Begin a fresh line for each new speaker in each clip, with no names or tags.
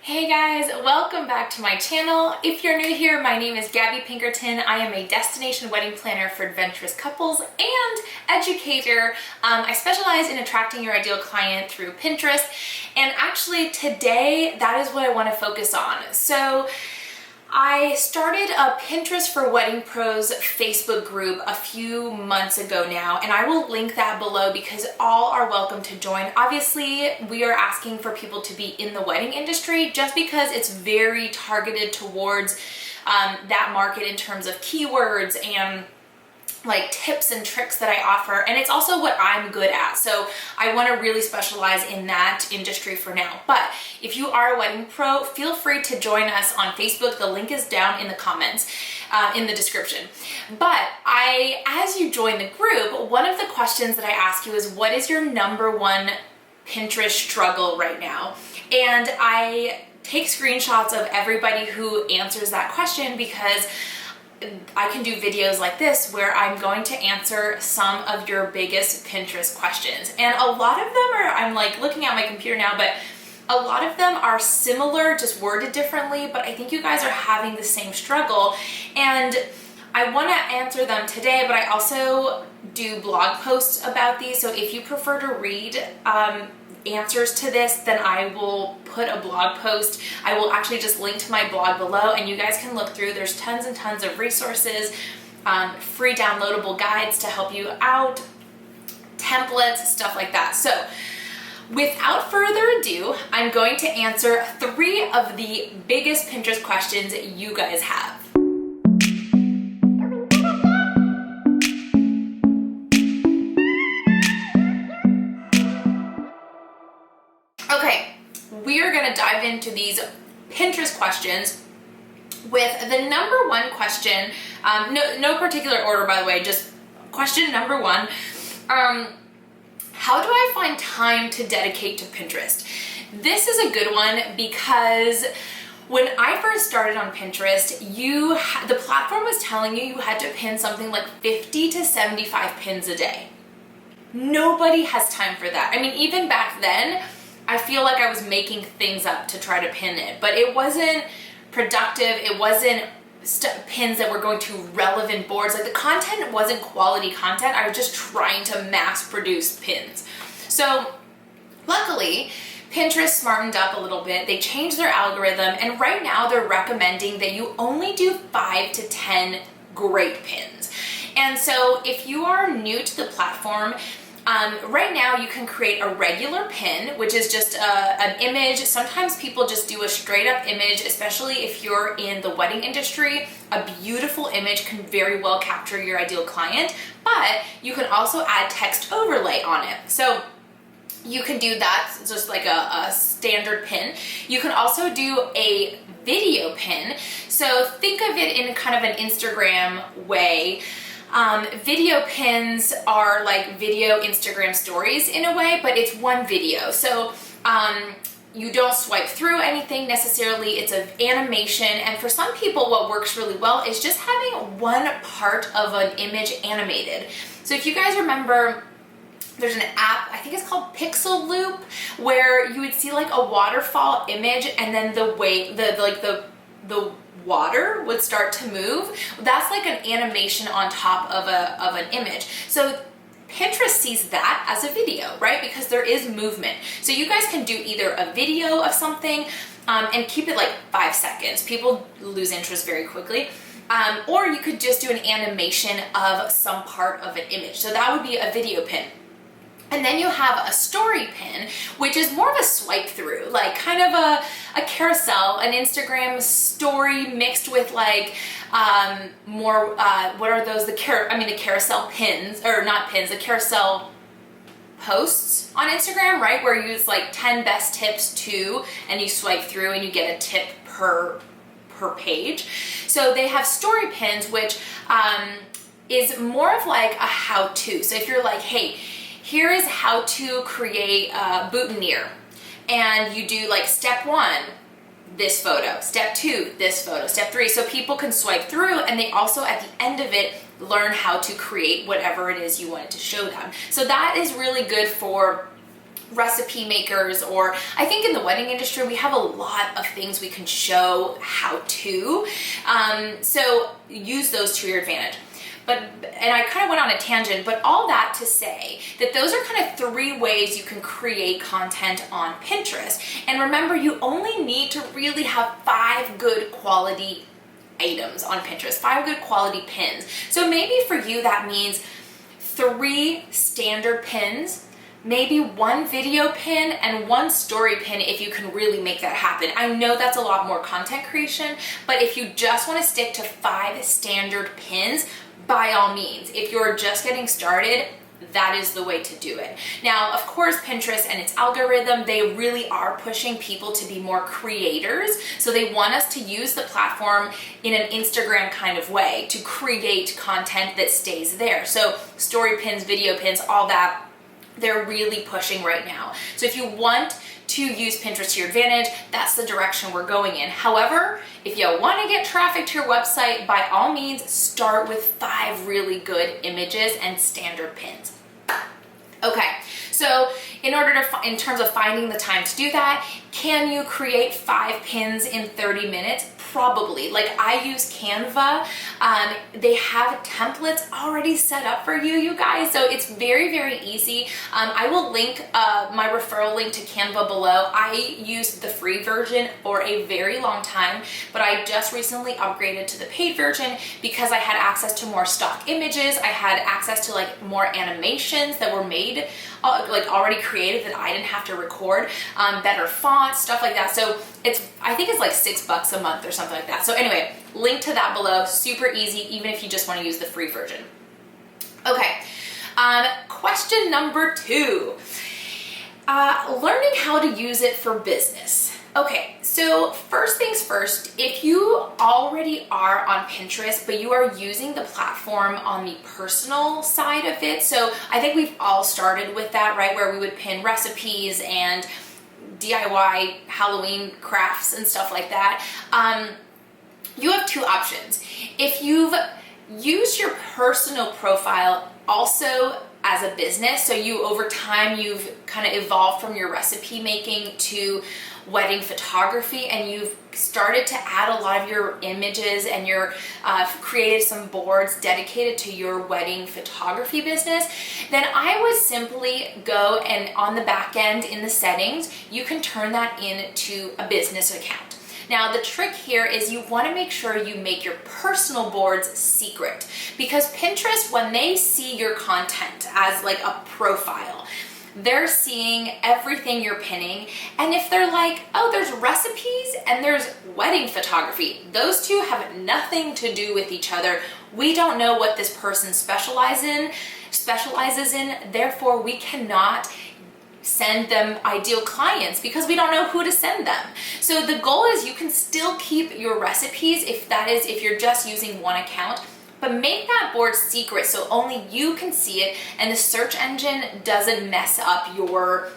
Hey guys, welcome back to my channel. If you're new here, my name is Gabby Pinkerton. I am a destination wedding planner for adventurous couples and educator. I specialize in attracting your ideal client through Pinterest. And actually today, that is what I want to focus on. So I started a Pinterest for Wedding Pros Facebook group a few months ago now, and I will link that below because all are welcome to join. Obviously, we are asking for people to be in the wedding industry just because it's very targeted towards that market in terms of keywords and like tips and tricks that I offer, and it's also what I'm good at. So I want to really specialize in that industry for now. But if you are a wedding pro, feel free to join us on Facebook. The link is down in the comments, in the description. But as you join the group, one of the questions that I ask you is, what is your number one Pinterest struggle right now? And I take screenshots of everybody who answers that question because I can do videos like this where I'm going to answer some of your biggest Pinterest questions. And a lot of them are, I'm like looking at my computer now, but a lot of them are similar, just worded differently, but I think you guys are having the same struggle. And I want to answer them today, but I also do blog posts about these. So if you prefer to read answers to this, then I will put a blog post. I will actually just link to my blog below and you guys can look through. There's tons and tons of resources, free downloadable guides to help you out, templates, stuff like that. So without further ado, I'm going to answer 3 of the biggest Pinterest questions you guys have. Okay, we are going to dive into these Pinterest questions with the number one question, no particular order by the way, just question number 1. How do I find time to dedicate to Pinterest? This is a good one because when I first started on Pinterest, the platform was telling you had to pin something like 50 to 75 pins a day. Nobody has time for that. I mean, even back then, I feel like I was making things up to try to pin it, but it wasn't productive. It wasn't pins that were going to relevant boards. Like the content wasn't quality content. I was just trying to mass produce pins. So luckily, Pinterest smartened up a little bit. They changed their algorithm, and right now they're recommending that you only do 5 to 10 great pins. And so if you are new to the platform, right now you can create a regular pin, which is just an image. Sometimes people just do a straight up image, especially if you're in the wedding industry. A beautiful image can very well capture your ideal client, but you can also add text overlay on it. So you can do that, just like a standard pin. You can also do a video pin. So think of it in kind of an Instagram way. Video pins are like video Instagram stories in a way, but it's one video. So you don't swipe through anything necessarily. It's an animation. And for some people, what works really well is just having one part of an image animated. So if you guys remember, there's an app, I think it's called Pixel Loop, where you would see like a waterfall image and then the water would start to move. That's like an animation on top of an image. So Pinterest sees that as a video, right? Because there is movement. So you guys can do either a video of something and keep it like 5 seconds. People lose interest very quickly. Or you could just do an animation of some part of an image. So that would be a video pin. And then you have a story pin, which is more of a swipe through, like kind of a carousel, an Instagram story mixed with like more, what are those? The carousel pins, or not pins, the carousel posts on Instagram, right? Where you use like 10 best tips to, and you swipe through and you get a tip per page. So they have story pins, which is more of like a how-to. So if you're like, hey, here is how to create a boutonniere, and you do like step 1, this photo, step 2, this photo, step 3, so people can swipe through, and they also at the end of it learn how to create whatever it is you wanted to show them. So that is really good for recipe makers, or I think in the wedding industry we have a lot of things we can show how to. So use those to your advantage. And I kind of went on a tangent, but all that to say that those are kind of 3 ways you can create content on Pinterest. And remember, you only need to really have 5 good quality items on Pinterest, 5 good quality pins. So maybe for you that means 3 standard pins, maybe 1 video pin and 1 story pin if you can really make that happen. I know that's a lot more content creation, but if you just want to stick to 5 standard pins, by all means. If you're just getting started, that is the way to do it. Now, of course, Pinterest and its algorithm, they really are pushing people to be more creators. So they want us to use the platform in an Instagram kind of way to create content that stays there. So story pins, video pins, all that, they're really pushing right now. So if you want to use Pinterest to your advantage, that's the direction we're going in. However, if you want to get traffic to your website, by all means, start with 5 really good images and standard pins. Okay, so in terms of finding the time to do that, can you create 5 pins in 30 minutes? Probably. Like, I use Canva. They have templates already set up for you guys. So it's very, very easy. I will link my referral link to Canva below. I used the free version for a very long time, but I just recently upgraded to the paid version because I had access to more stock images. I had access to like more animations that were made, like already created that I didn't have to record, better fonts, stuff like that. So I think it's like $6 a month or something like that. So anyway, link to that below, super easy, even if you just want to use the free version. Okay, question number 2, learning how to use it for business. Okay, so first things first, if you already are on Pinterest, but you are using the platform on the personal side of it, so I think we've all started with that, right, where we would pin recipes and DIY Halloween crafts and stuff like that. You have 2 options. If you've used your personal profile also as a business, so over time you've kind of evolved from your recipe making to wedding photography, and you've started to add a lot of your images and you're created some boards dedicated to your wedding photography business, then I would simply go and on the back end in the settings, you can turn that into a business account. Now, the trick here is you want to make sure you make your personal boards secret, because Pinterest, when they see your content as like a profile, they're seeing everything you're pinning. And if they're like, oh, there's recipes and there's wedding photography, those 2 have nothing to do with each other. We don't know what this person specializes in, therefore we cannot send them ideal clients because we don't know who to send them. So the goal is you can still keep your recipes if you're just using one account, but make that board secret so only you can see it and the search engine doesn't mess up your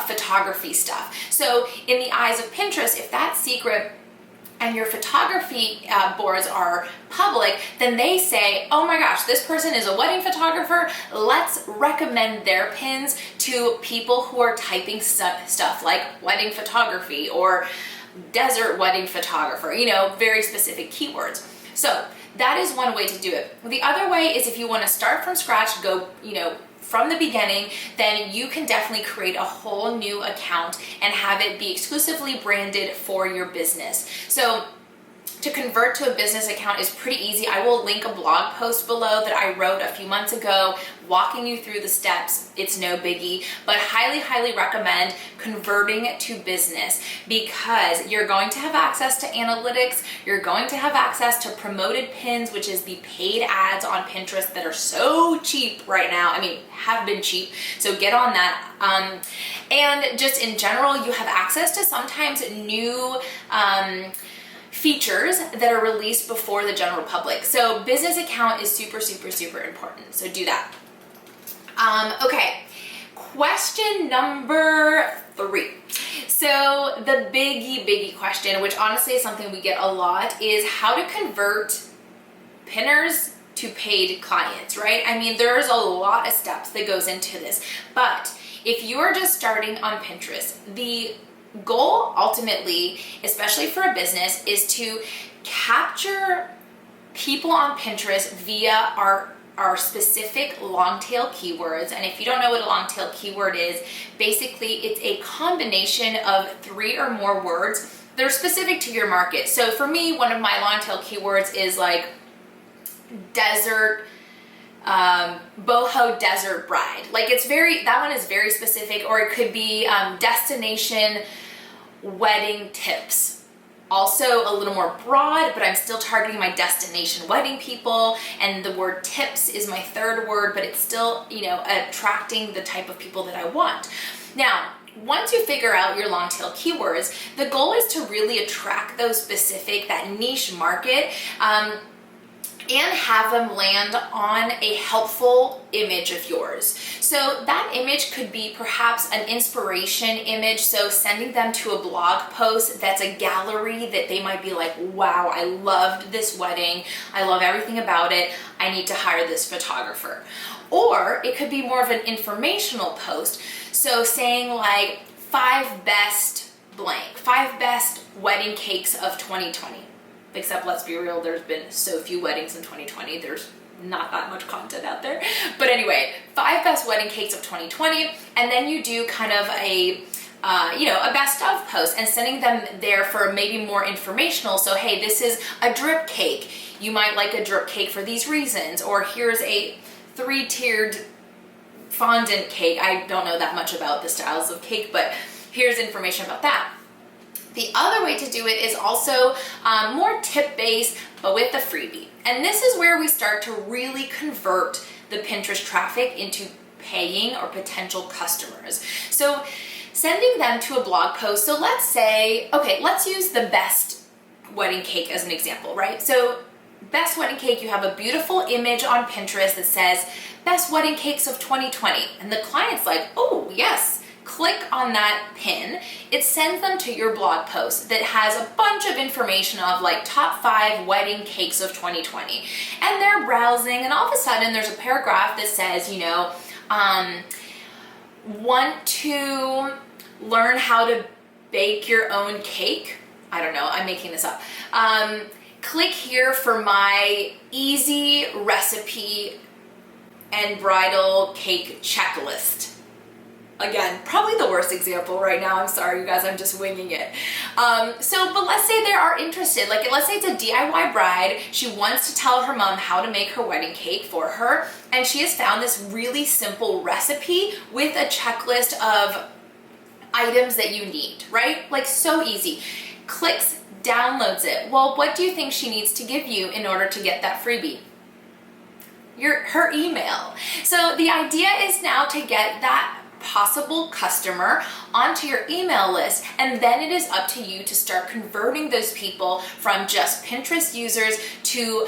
photography stuff. So in the eyes of Pinterest, if that's secret and your photography boards are public, then they say, oh my gosh, this person is a wedding photographer. Let's recommend their pins to people who are typing stuff like wedding photography or desert wedding photographer, very specific keywords. So that is one way to do it. The other way is if you want to start from scratch, go, from the beginning, then you can definitely create a whole new account and have it be exclusively branded for your business. So to convert to a business account is pretty easy. I will link a blog post below that I wrote a few months ago walking you through the steps. It's no biggie, but highly, highly recommend converting to business because you're going to have access to analytics. You're going to have access to promoted pins, which is the paid ads on Pinterest that are so cheap right now. I mean, have been cheap. So get on that. And just in general, you have access to sometimes new, features that are released before the general public. So business account is super, super, super important. So do that. Okay, question number 3. So the biggie question, which honestly is something we get a lot, is how to convert pinners to paid clients, right? I mean, there's a lot of steps that goes into this, but if you are just starting on Pinterest, the goal ultimately, especially for a business, is to capture people on Pinterest via our specific long tail keywords. And if you don't know what a long tail keyword is, basically it's a combination of 3 or more words that are specific to your market. So for me, one of my long tail keywords is like desert, boho desert bride. Like that one is very specific. Or it could be destination wedding tips. Also a little more broad, but I'm still targeting my destination wedding people, and the word tips is my 3rd word, but it's still, attracting the type of people that I want. Now, once you figure out your long tail keywords, the goal is to really attract those specific, that niche market, and have them land on a helpful image of yours. So that image could be perhaps an inspiration image, so sending them to a blog post that's a gallery that they might be like, wow, I loved this wedding, I love everything about it, I need to hire this photographer. Or it could be more of an informational post, so saying like 5 best blank, 5 best wedding cakes of 2020. Except, let's be real, there's been so few weddings in 2020, there's not that much content out there. But anyway, 5 best wedding cakes of 2020, and then you do kind of a best of post and sending them there for maybe more informational. So, hey, this is a drip cake. You might like a drip cake for these reasons, or here's a 3-tiered fondant cake. I don't know that much about the styles of cake, but here's information about that. The other way to do it is also more tip-based, but with the freebie. And this is where we start to really convert the Pinterest traffic into paying or potential customers. So sending them to a blog post. So let's say, okay, let's use the best wedding cake as an example, right? So best wedding cake, you have a beautiful image on Pinterest that says best wedding cakes of 2020. And the client's like, oh, yes. Click on that pin. It sends them to your blog post that has a bunch of information of like top 5 wedding cakes of 2020. And they're browsing, and all of a sudden there's a paragraph that says, want to learn how to bake your own cake? I don't know, I'm making this up. Click here for my easy recipe and bridal cake checklist. Again, probably the worst example right now. I'm sorry, you guys, I'm just winging it. But let's say they are interested. Like, let's say it's a DIY bride. She wants to tell her mom how to make her wedding cake for her. And she has found this really simple recipe with a checklist of items that you need, right? Like, so easy. Clicks, downloads it. Well, what do you think she needs to give you in order to get that freebie? Her email. So the idea is now to get that possible customer onto your email list, and then it is up to you to start converting those people from just Pinterest users to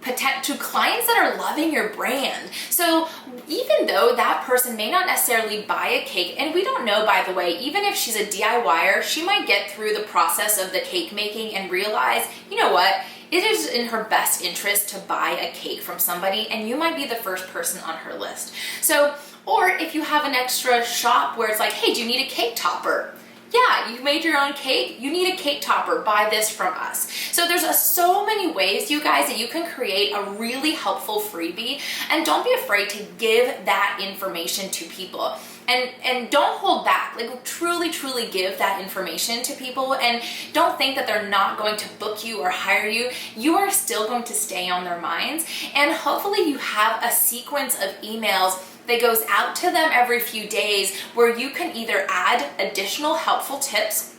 clients that are loving your brand. So even though that person may not necessarily buy a cake, and we don't know, by the way, even if she's a DIYer, she might get through the process of the cake making and realize, you know what, it is in her best interest to buy a cake from somebody, and you might be the first person on her list. So, or if you have an extra shop where it's like, hey, do you need a cake topper? Yeah, you made your own cake, you need a cake topper, buy this from us. So there's so many ways, you guys, that you can create a really helpful freebie, and don't be afraid to give that information to people. And don't hold back. Like, truly give that information to people, and don't think that they're not going to book you or hire you. You are still going to stay on their minds, and hopefully you have a sequence of emails that goes out to them every few days where you can either add additional helpful tips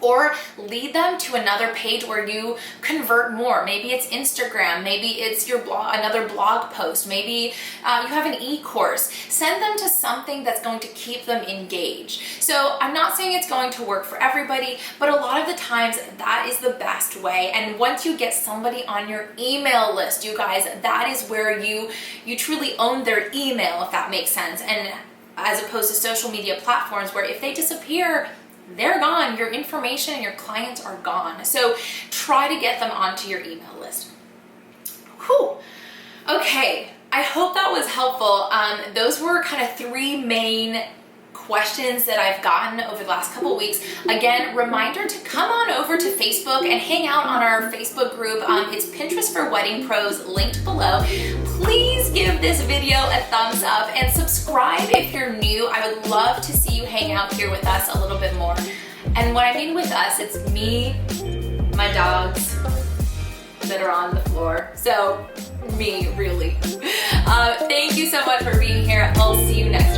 or lead them to another page where you convert more. Maybe it's Instagram, maybe it's your blog, another blog post, maybe you have an e-course. Send them to something that's going to keep them engaged. So I'm not saying it's going to work for everybody, but a lot of the times that is the best way. And once you get somebody on your email list, you guys, that is where you truly own their email, if that makes sense. And as opposed to social media platforms where if they disappear, they're gone. Your information and your clients are gone. So try to get them onto your email list. Whew. Okay, I hope that was helpful. Those were kind of 3 main questions that I've gotten over the last couple weeks. Again, reminder to come on over to Facebook and hang out on our Facebook group. It's Pinterest for Wedding Pros, linked below. Please give this video a thumbs up and subscribe if you're new. I would love to see you hang out here with us a little bit more. And when I mean with us, it's me, my dogs that are on the floor. So me, really. Thank you so much for being here. I'll see you next time.